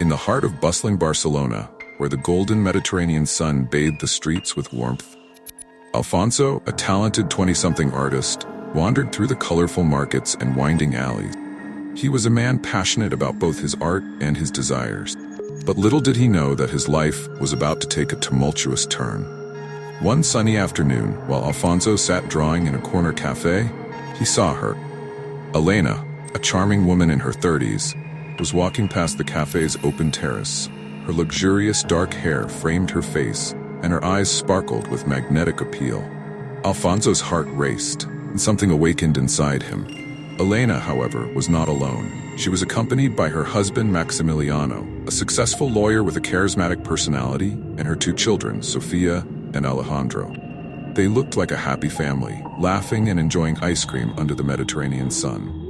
In the heart of bustling Barcelona, where the golden Mediterranean sun bathed the streets with warmth, Alfonso, a talented 20-something artist, wandered through the colorful markets and winding alleys. He was a man passionate about both his art and his desires. But little did he know that his life was about to take a tumultuous turn. One sunny afternoon, while Alfonso sat drawing in a corner cafe, he saw her. Elena, a charming woman in her 30s, was walking past the cafe's open terrace. Her luxurious dark hair framed her face, and her eyes sparkled with magnetic appeal. Alfonso's heart raced, and something awakened inside him. Elena, however, was not alone. She was accompanied by her husband Maximiliano, a successful lawyer with a charismatic personality, and her two children, Sofia and Alejandro. They looked like a happy family, laughing and enjoying ice cream under the Mediterranean sun.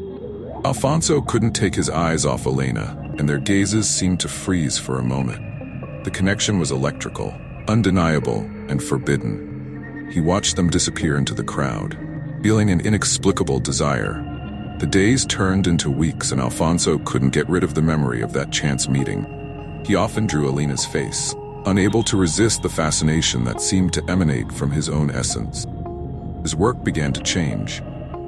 Alfonso couldn't take his eyes off Elena, and their gazes seemed to freeze for a moment. The connection was electrical, undeniable, and forbidden. He watched them disappear into the crowd, feeling an inexplicable desire. The days turned into weeks, and Alfonso couldn't get rid of the memory of that chance meeting. He often drew Elena's face, unable to resist the fascination that seemed to emanate from his own essence. His work began to change,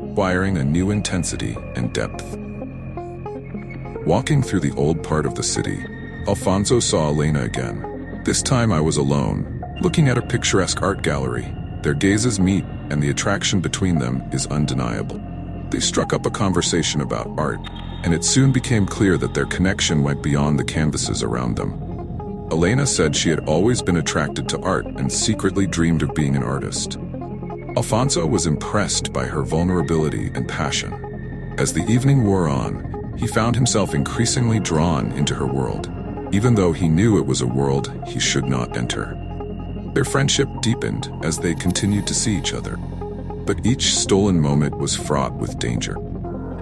acquiring a new intensity and depth. Walking through the old part of the city, Alfonso saw Elena again. This time I was alone, looking at a picturesque art gallery. Their gazes meet, and the attraction between them is undeniable. They struck up a conversation about art, and it soon became clear that their connection went beyond the canvases around them. Elena said she had always been attracted to art and secretly dreamed of being an artist. Alfonso was impressed by her vulnerability and passion. As the evening wore on, he found himself increasingly drawn into her world, even though he knew it was a world he should not enter. Their friendship deepened as they continued to see each other. But each stolen moment was fraught with danger.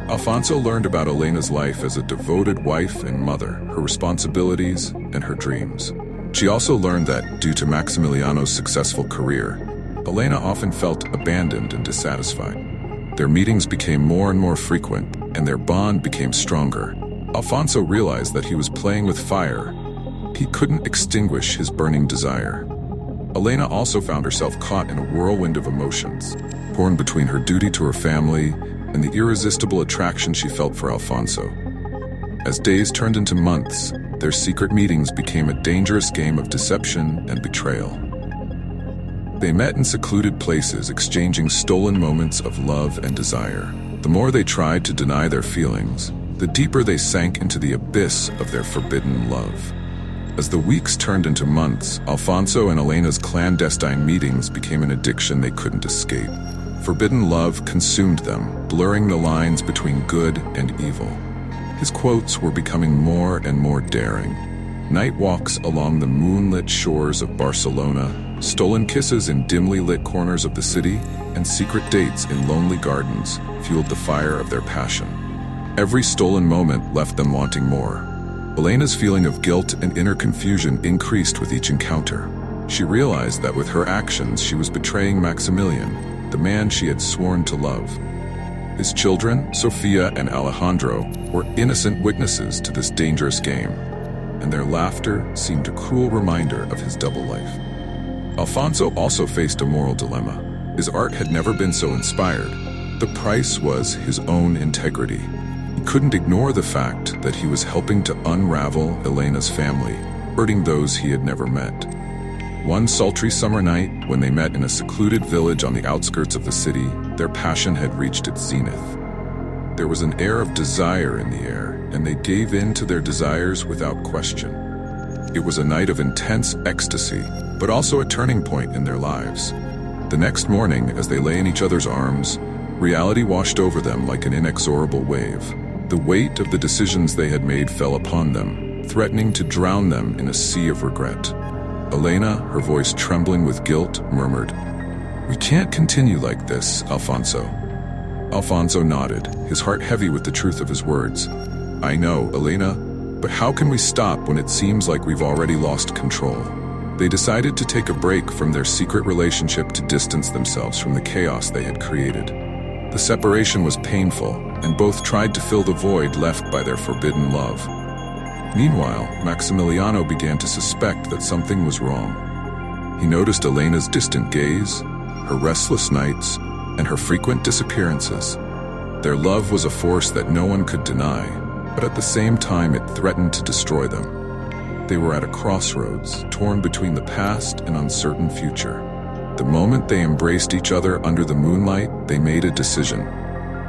Alfonso learned about Elena's life as a devoted wife and mother, her responsibilities, and her dreams. She also learned that, due to Maximiliano's successful career, Elena often felt abandoned and dissatisfied. Their meetings became more and more frequent, and their bond became stronger. Alfonso realized that he was playing with fire. He couldn't extinguish his burning desire. Elena also found herself caught in a whirlwind of emotions, torn between her duty to her family and the irresistible attraction she felt for Alfonso. As days turned into months, their secret meetings became a dangerous game of deception and betrayal. They met in secluded places, exchanging stolen moments of love and desire. The more they tried to deny their feelings, the deeper they sank into the abyss of their forbidden love. As the weeks turned into months, Alfonso and Elena's clandestine meetings became an addiction they couldn't escape. Forbidden love consumed them, blurring the lines between good and evil. His quotes were becoming more and more daring. Night walks along the moonlit shores of Barcelona, stolen kisses in dimly lit corners of the city, and secret dates in lonely gardens fueled the fire of their passion. Every stolen moment left them wanting more. Elena's feeling of guilt and inner confusion increased with each encounter. She realized that with her actions she was betraying Maximilian, the man she had sworn to love. His children, Sofia and Alejandro, were innocent witnesses to this dangerous game, and their laughter seemed a cruel reminder of his double life. Alfonso also faced a moral dilemma. His art had never been so inspired. The price was his own integrity. He couldn't ignore the fact that he was helping to unravel Elena's family, hurting those he had never met. One sultry summer night, when they met in a secluded village on the outskirts of the city, their passion had reached its zenith. There was an air of desire in the air, and they gave in to their desires without question. It was a night of intense ecstasy, but also a turning point in their lives. The next morning, as they lay in each other's arms, reality washed over them like an inexorable wave. The weight of the decisions they had made fell upon them, threatening to drown them in a sea of regret. Elena, her voice trembling with guilt, murmured, "We can't continue like this, Alfonso." Alfonso nodded, his heart heavy with the truth of his words. "I know, Elena, but how can we stop when it seems like we've already lost control?" They decided to take a break from their secret relationship to distance themselves from the chaos they had created. The separation was painful, and both tried to fill the void left by their forbidden love. Meanwhile, Maximiliano began to suspect that something was wrong. He noticed Elena's distant gaze, her restless nights, and her frequent disappearances. Their love was a force that no one could deny, but at the same time it threatened to destroy them. They were at a crossroads, torn between the past and uncertain future. The moment they embraced each other under the moonlight, they made a decision.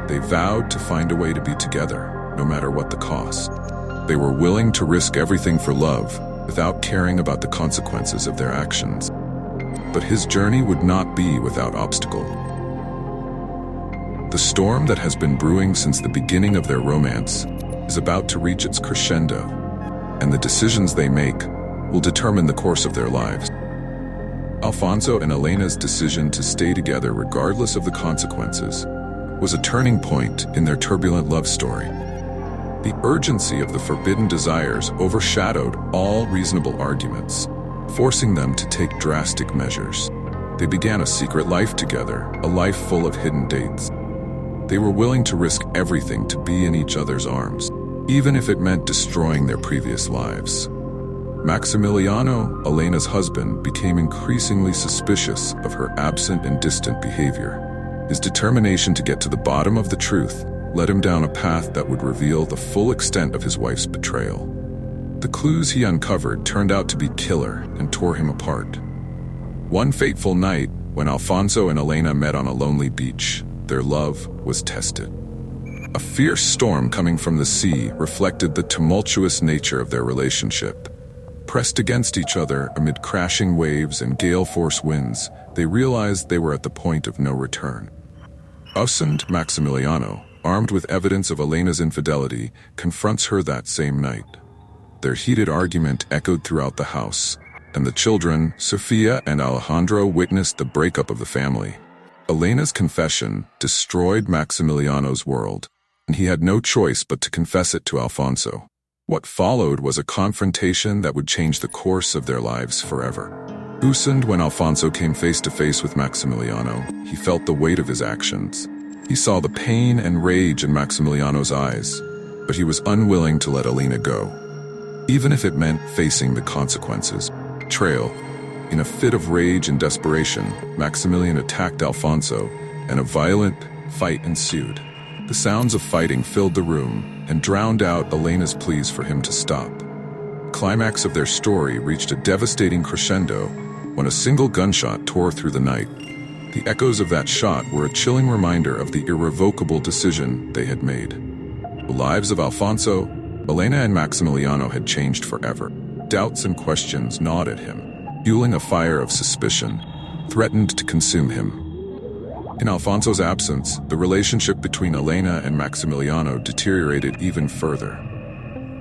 They vowed to find a way to be together, no matter what the cost. They were willing to risk everything for love, without caring about the consequences of their actions. But his journey would not be without obstacle. The storm that has been brewing since the beginning of their romance is about to reach its crescendo, and the decisions they make will determine the course of their lives. Alfonso and Elena's decision to stay together regardless of the consequences was a turning point in their turbulent love story. The urgency of the forbidden desires overshadowed all reasonable arguments, forcing them to take drastic measures. They began a secret life together, a life full of hidden dates. They were willing to risk everything to be in each other's arms, even if it meant destroying their previous lives. Maximiliano, Elena's husband, became increasingly suspicious of her absent and distant behavior. His determination to get to the bottom of the truth led him down a path that would reveal the full extent of his wife's betrayal. The clues he uncovered turned out to be killer and tore him apart. One fateful night, when Alfonso and Elena met on a lonely beach, their love was tested. A fierce storm coming from the sea reflected the tumultuous nature of their relationship. Pressed against each other amid crashing waves and gale-force winds, they realized they were at the point of no return. Usand Maximiliano, armed with evidence of Elena's infidelity, confronts her that same night. Their heated argument echoed throughout the house, and the children, Sofia and Alejandro, witnessed the breakup of the family. Elena's confession destroyed Maximiliano's world, and he had no choice but to confess it to Alfonso. What followed was a confrontation that would change the course of their lives forever. Loosened when Alfonso came face to face with Maximiliano, he felt the weight of his actions. He saw the pain and rage in Maximiliano's eyes, but he was unwilling to let Elena go, even if it meant facing the consequences. Betrayal. In a fit of rage and desperation, Maximilian attacked Alfonso, and a violent fight ensued. The sounds of fighting filled the room and drowned out Elena's pleas for him to stop. The climax of their story reached a devastating crescendo when a single gunshot tore through the night. The echoes of that shot were a chilling reminder of the irrevocable decision they had made. The lives of Alfonso, Elena, and Maximiliano had changed forever. Doubts and questions gnawed at him, fueling a fire of suspicion, threatened to consume him. In Alfonso's absence, the relationship between Elena and Maximiliano deteriorated even further.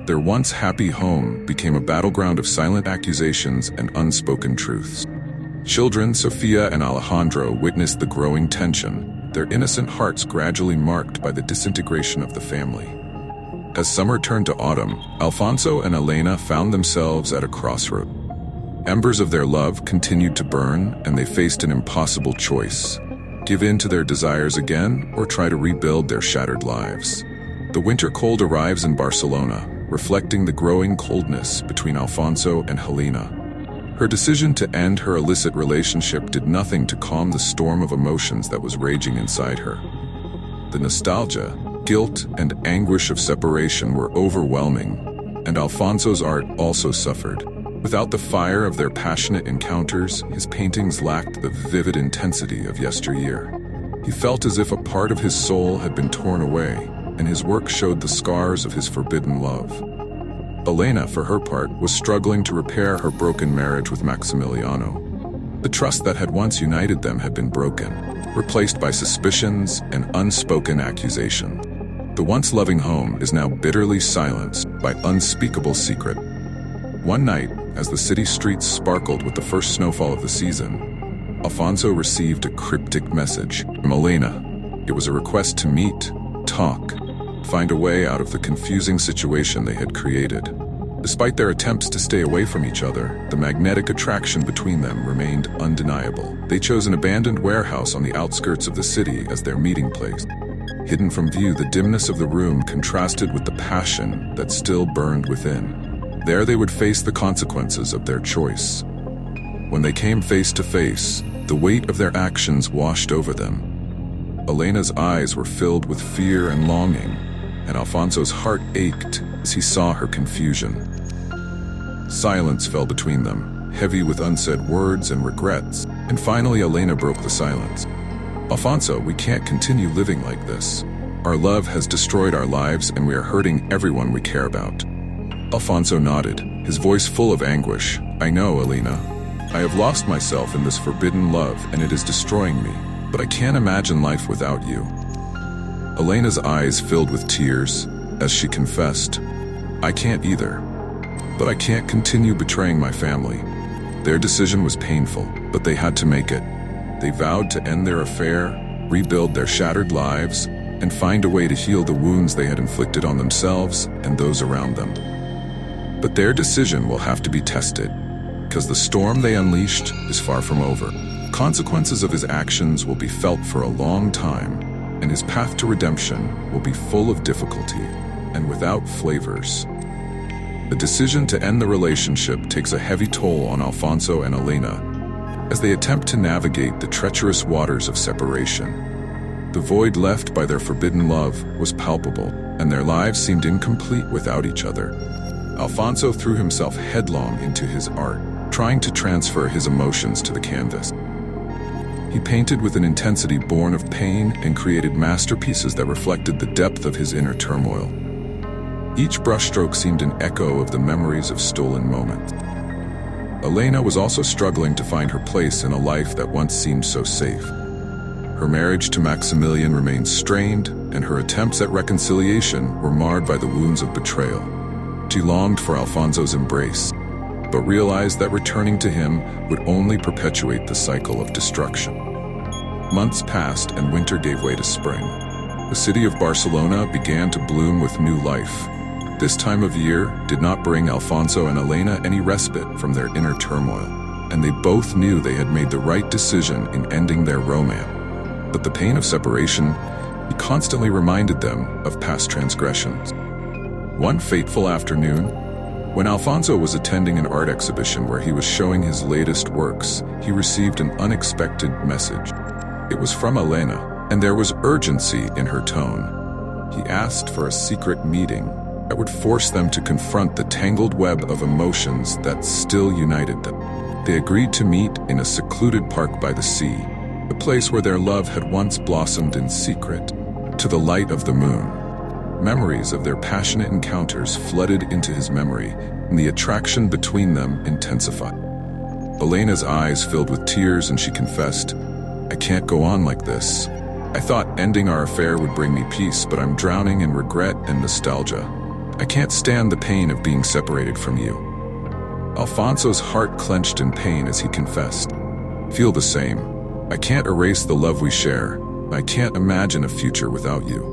Their once happy home became a battleground of silent accusations and unspoken truths. Children, Sofia and Alejandro, witnessed the growing tension, their innocent hearts gradually marked by the disintegration of the family. As summer turned to autumn, Alfonso and Elena found themselves at a crossroad. Embers of their love continued to burn, and they faced an impossible choice: give in to their desires again, or try to rebuild their shattered lives. The winter cold arrives in Barcelona, reflecting the growing coldness between Alfonso and Helena. Her decision to end her illicit relationship did nothing to calm the storm of emotions that was raging inside her. The nostalgia, guilt, and anguish of separation were overwhelming, and Alfonso's art also suffered. Without the fire of their passionate encounters, his paintings lacked the vivid intensity of yesteryear. He felt as if a part of his soul had been torn away, and his work showed the scars of his forbidden love. Elena, for her part, was struggling to repair her broken marriage with Maximiliano. The trust that had once united them had been broken, replaced by suspicions and unspoken accusation. The once loving home is now bitterly silenced by unspeakable secret. One night, as the city streets sparkled with the first snowfall of the season, Alfonso received a cryptic message from Elena. It was a request to meet, talk, find a way out of the confusing situation they had created. Despite their attempts to stay away from each other, the magnetic attraction between them remained undeniable. They chose an abandoned warehouse on the outskirts of the city as their meeting place. Hidden from view, the dimness of the room contrasted with the passion that still burned within. There they would face the consequences of their choice. When they came face to face, the weight of their actions washed over them. Elena's eyes were filled with fear and longing, and Alfonso's heart ached as he saw her confusion. Silence fell between them, heavy with unsaid words and regrets, and finally Elena broke the silence. "Alfonso, we can't continue living like this. Our love has destroyed our lives and we are hurting everyone we care about." Alfonso nodded, his voice full of anguish. "I know, Elena. I have lost myself in this forbidden love and it is destroying me, but I can't imagine life without you." Elena's eyes filled with tears as she confessed, "I can't either, but I can't continue betraying my family." Their decision was painful, but they had to make it. They vowed to end their affair, rebuild their shattered lives, and find a way to heal the wounds they had inflicted on themselves and those around them. But their decision will have to be tested, because the storm they unleashed is far from over. Consequences of his actions will be felt for a long time, and his path to redemption will be full of difficulty and without flavors. The decision to end the relationship takes a heavy toll on Alfonso and Elena as they attempt to navigate the treacherous waters of separation. The void left by their forbidden love was palpable, and their lives seemed incomplete without each other. Alfonso threw himself headlong into his art, trying to transfer his emotions to the canvas. He painted with an intensity born of pain and created masterpieces that reflected the depth of his inner turmoil. Each brushstroke seemed an echo of the memories of stolen moments. Elena was also struggling to find her place in a life that once seemed so safe. Her marriage to Maximilian remained strained, and her attempts at reconciliation were marred by the wounds of betrayal. She longed for Alfonso's embrace, but realized that returning to him would only perpetuate the cycle of destruction. Months passed and winter gave way to spring. The city of Barcelona began to bloom with new life. This time of year did not bring Alfonso and Elena any respite from their inner turmoil, and they both knew they had made the right decision in ending their romance. But the pain of separation constantly reminded them of past transgressions. One fateful afternoon, when Alfonso was attending an art exhibition where he was showing his latest works, he received an unexpected message. It was from Elena, and there was urgency in her tone. He asked for a secret meeting that would force them to confront the tangled web of emotions that still united them. They agreed to meet in a secluded park by the sea, a place where their love had once blossomed in secret, to the light of the moon. Memories of their passionate encounters flooded into his memory, and the attraction between them intensified. Elena's eyes filled with tears and she confessed, "I can't go on like this. I thought ending our affair would bring me peace, but I'm drowning in regret and nostalgia. I can't stand the pain of being separated from you." Alfonso's heart clenched in pain as he confessed, "Feel the same. I can't erase the love we share. I can't imagine a future without you.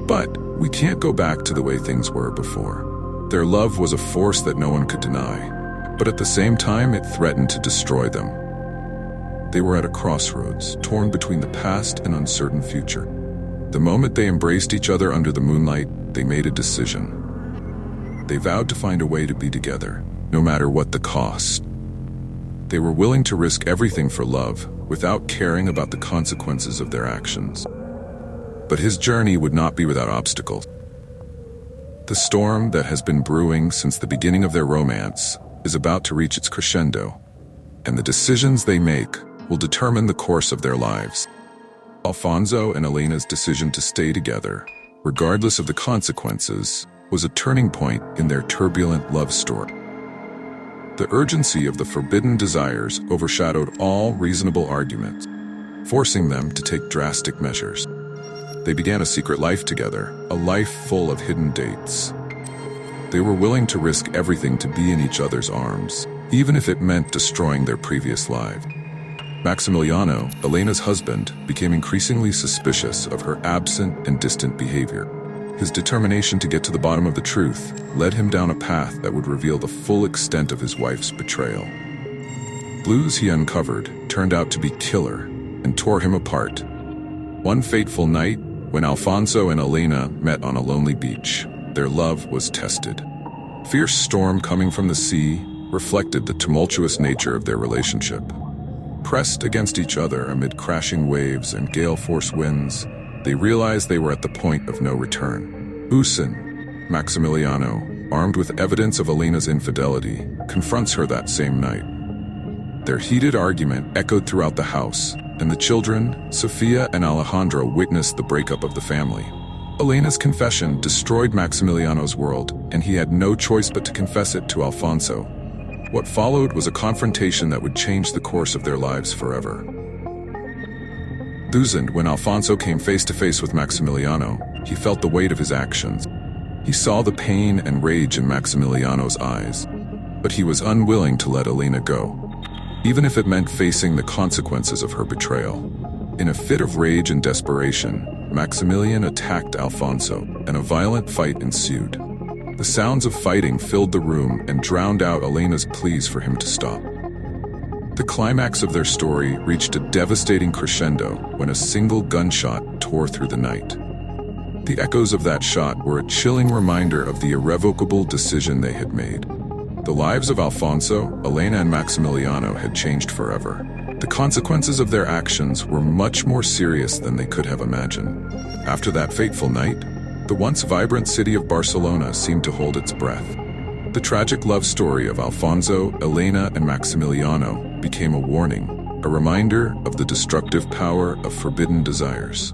But we can't go back to the way things were before." Their love was a force that no one could deny, but at the same time it threatened to destroy them. They were at a crossroads, torn between the past and uncertain future. The moment they embraced each other under the moonlight, they made a decision. They vowed to find a way to be together, no matter what the cost. They were willing to risk everything for love, without caring about the consequences of their actions. But his journey would not be without obstacles. The storm that has been brewing since the beginning of their romance is about to reach its crescendo, and the decisions they make will determine the course of their lives. Alfonso and Elena's decision to stay together, regardless of the consequences, was a turning point in their turbulent love story. The urgency of the forbidden desires overshadowed all reasonable arguments, forcing them to take drastic measures. They began a secret life together, a life full of hidden dates. They were willing to risk everything to be in each other's arms, even if it meant destroying their previous lives. Maximiliano, Elena's husband, became increasingly suspicious of her absent and distant behavior. His determination to get to the bottom of the truth led him down a path that would reveal the full extent of his wife's betrayal. Clues he uncovered turned out to be killer and tore him apart. One fateful night, when Alfonso and Elena met on a lonely beach, their love was tested. Fierce storm coming from the sea reflected the tumultuous nature of their relationship. Pressed against each other amid crashing waves and gale-force winds, they realized they were at the point of no return. Usen, Maximiliano, armed with evidence of Elena's infidelity, confronts her that same night. Their heated argument echoed throughout the house, and the children, Sofia and Alejandro, witnessed the breakup of the family. Elena's confession destroyed Maximiliano's world, and he had no choice but to confess it to Alfonso. What followed was a confrontation that would change the course of their lives forever. When Alfonso came face to face with Maximiliano, he felt the weight of his actions. He saw the pain and rage in Maximiliano's eyes, but he was unwilling to let Elena go, even if it meant facing the consequences of her betrayal. In a fit of rage and desperation, Maximilian attacked Alfonso, and a violent fight ensued. The sounds of fighting filled the room and drowned out Elena's pleas for him to stop. The climax of their story reached a devastating crescendo when a single gunshot tore through the night. The echoes of that shot were a chilling reminder of the irrevocable decision they had made. The lives of Alfonso, Elena, and Maximiliano had changed forever. The consequences of their actions were much more serious than they could have imagined. After that fateful night, the once vibrant city of Barcelona seemed to hold its breath. The tragic love story of Alfonso, Elena, and Maximiliano became a warning, a reminder of the destructive power of forbidden desires.